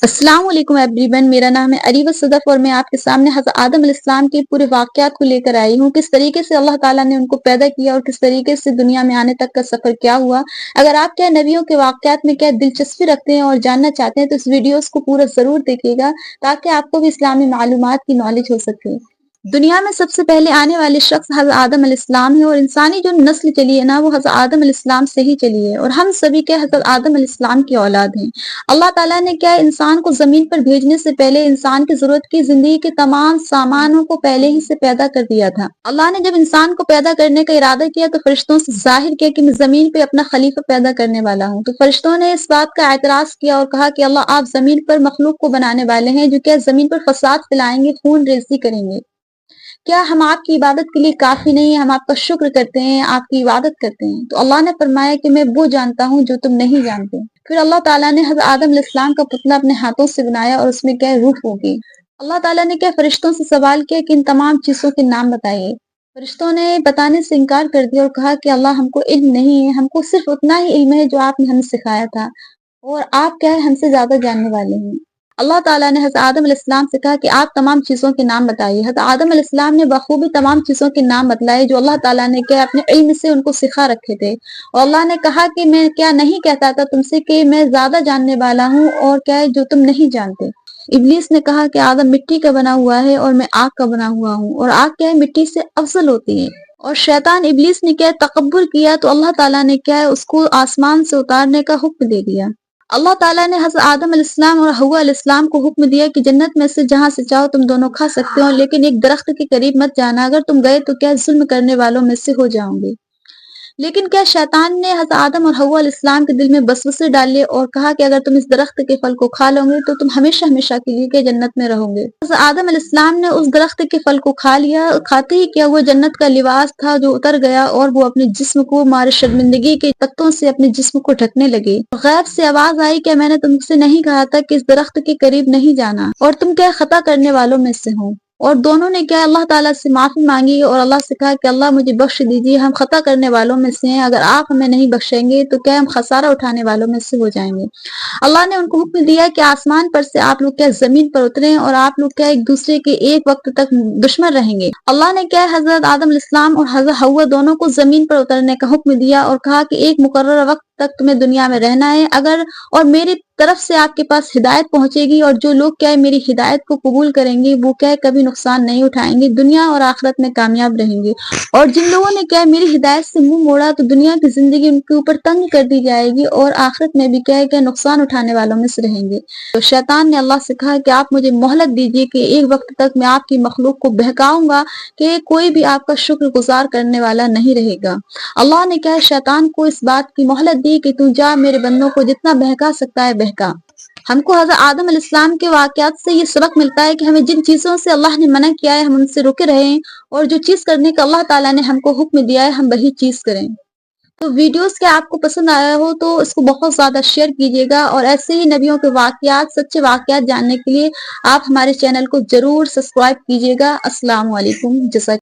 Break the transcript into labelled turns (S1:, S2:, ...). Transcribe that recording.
S1: अस्सलाम वालेकुम एवरीवन, मेरा नाम है अरीबा सदफ और मैं आपके सामने हज़रत आदम अलैहिस्सलाम के पूरे वाक़यात को लेकर आई हूँ। किस तरीके से अल्लाह ताला ने उनको पैदा किया और किस तरीके से दुनिया में आने तक का सफ़र क्या हुआ। अगर आप क्या नबियों के वाक़यात में क्या दिलचस्पी रखते हैं और जानना चाहते हैं तो इस वीडियोज़ को पूरा ज़रूर देखिएगा ताकि आपको भी इस्लामी मालूमात की नॉलेज हो सके। दुनिया में सबसे पहले आने वाले शख्स हज़रत आदम अलैहिस्सलाम है और इंसानी जो नस्ल चली है ना वो हज़रत आदम अलैहिस्सलाम से ही चली है और हम सभी के हज़रत आदम अलैहिस्सलाम की औलाद हैं। अल्लाह ताला ने क्या इंसान को जमीन पर भेजने से पहले इंसान की जरूरत की जिंदगी के तमाम सामानों को पहले ही से पैदा कर दिया था। अल्लाह ने जब इंसान को पैदा करने का इरादा किया तो फरिश्तों से जाहिर किया कि मैं जमीन पे अपना खलीफा पैदा करने वाला हूँ। तो फरिश्तों ने इस बात का एतराज किया और कहा कि अल्लाह आप जमीन पर मखलूक को बनाने वाले हैं जो क्या जमीन पर फसाद फैलाएंगे, खून रेज़ी करेंगे। क्या हम आपकी इबादत के लिए काफी नहीं है? हम आपका शुक्र करते हैं, आपकी इबादत करते हैं। तो अल्लाह ने फरमाया कि मैं वो जानता हूँ जो तुम नहीं जानते। फिर अल्लाह ताला ने हज़रत आदम अलैहिस्सलाम का पुतला अपने हाथों से बनाया और उसमें क्या रूह होगी। अल्लाह ताला ने क्या फरिश्तों से सवाल किया कि इन तमाम चीजों के नाम बताइए। फरिश्तों ने बताने से इनकार कर दिया और कहा कि अल्लाह हमको इल्म नहीं है, हमको सिर्फ उतना ही इल्म है जो आपने हमें सिखाया था और आप क्या है हमसे ज्यादा जानने वाले हैं। अल्लाह ताला ने हज़रत आदम अलैहिस्सलाम से कहा कि आप तमाम चीज़ों के नाम बताइए। हज़रत आदम अलैहिस्सलाम ने बखूबी तमाम चीज़ों के नाम बतलाए जो अल्लाह ताला ने क्या अपने इल्म से उनको सिखा रखे थे। और अल्लाह ने कहा कि मैं क्या नहीं कहता था तुमसे कि मैं ज़्यादा जानने वाला हूँ और क्या है जो तुम नहीं जानते। इब्लीस ने कहा कि आदम मिट्टी का बना हुआ है और मैं आग का बना हुआ हूँ और आग क्या है मिट्टी से अफजल होती है। और शैतान इब्लीस ने क्या है तकब्बुर किया तो अल्लाह ताला ने क्या है उसको आसमान से उतारने का हुक्म दे दिया। अल्लाह ताला ने हज़रत आदम अलैहिस्सलाम और हव्वा अलैहिस्सलाम को हुक्म दिया कि जन्नत में से जहां से चाहो तुम दोनों खा सकते हो, लेकिन एक दरख्त के करीब मत जाना, अगर तुम गए तो क्या जुल्म करने वालों में से हो जाओगे। लेकिन क्या शैतान ने हज़रत आदम और हव्वा अलैहिस्सलाम के दिल में वसवसे डाले और कहा कि अगर तुम इस दरख्त के फल को खा लोगे तो तुम हमेशा हमेशा के लिए क्या जन्नत में रहोगे। हज़रत आदम अलैहिस्सलाम ने उस दरख्त के फल को खा लिया। खाते ही क्या हुआ, जन्नत का लिबास था जो उतर गया और वो अपने जिस्म को मारे शर्मिंदगी के तख्तों से अपने जिस्म को ढकने लगे। गैब से आवाज आई, क्या मैंने तुमसे नहीं कहा था कि इस दरख्त के करीब नहीं जाना और तुम क्या खता करने वालों में से हो। और दोनों ने क्या अल्लाह ताला से माफी मांगी और अल्लाह से कहा कि अल्लाह मुझे बख्श दीजिए, हम खता करने वालों में से हैं, अगर आप हमें नहीं बख्शेंगे तो क्या हम खसारा उठाने वालों में से हो जाएंगे। अल्लाह ने उनको हुक्म दिया कि आसमान पर से आप लोग क्या जमीन पर उतरे और आप लोग क्या एक दूसरे के एक वक्त तक दुश्मन रहेंगे। अल्लाह ने क्या हजरत आदम अलैहिस्सलाम और हजरत हव्वा दोनों को जमीन पर उतरने का हुक्म दिया और कहा कि एक मुकर्रर वक्त तक तुम्हें दुनिया में रहना है, अगर और मेरी तरफ से आपके पास हिदायत पहुंचेगी और जो लोग क्या है मेरी हिदायत को कबूल करेंगे वो क्या है कभी नुकसान नहीं उठाएंगे, दुनिया और आखिरत में कामयाब रहेंगे। और जिन लोगों ने क्या है मेरी हिदायत से मुंह मोड़ा तो दुनिया की जिंदगी उनके ऊपर तंग कर दी जाएगी और आखिरत में भी क्या है क्या नुकसान उठाने वालों में से रहेंगे। तो शैतान ने अल्लाह से कहा कि आप मुझे मोहलत दीजिए कि एक वक्त तक मैं आपकी मखलूक को बहकाऊंगा कि कोई भी आपका शुक्र गुजार करने वाला नहीं रहेगा। अल्लाह ने क्या है शैतान को इस बात की मोहलत दी कि तू जा, मेरे बंदों को जितना बहका सकता है बहका। हमको हज़रत आदम अलैहिस्सलाम के वाकयात से ये सबक मिलता है कि हमें जिन चीजों से अल्लाह ने मना किया है हम उनसे रुके रहें और जो चीज करने का अल्लाह ताला ने हमको हुक्म दिया है हम वही चीज करें। तो वीडियोस के आपको पसंद आया हो तो इसको बहुत ज्यादा शेयर कीजिएगा और ऐसे ही नबियों के वाकयात, सच्चे वाकयात जानने के लिए आप हमारे चैनल को जरूर सब्सक्राइब कीजिएगा। अस्सलाम वालेकुम। जज़ाक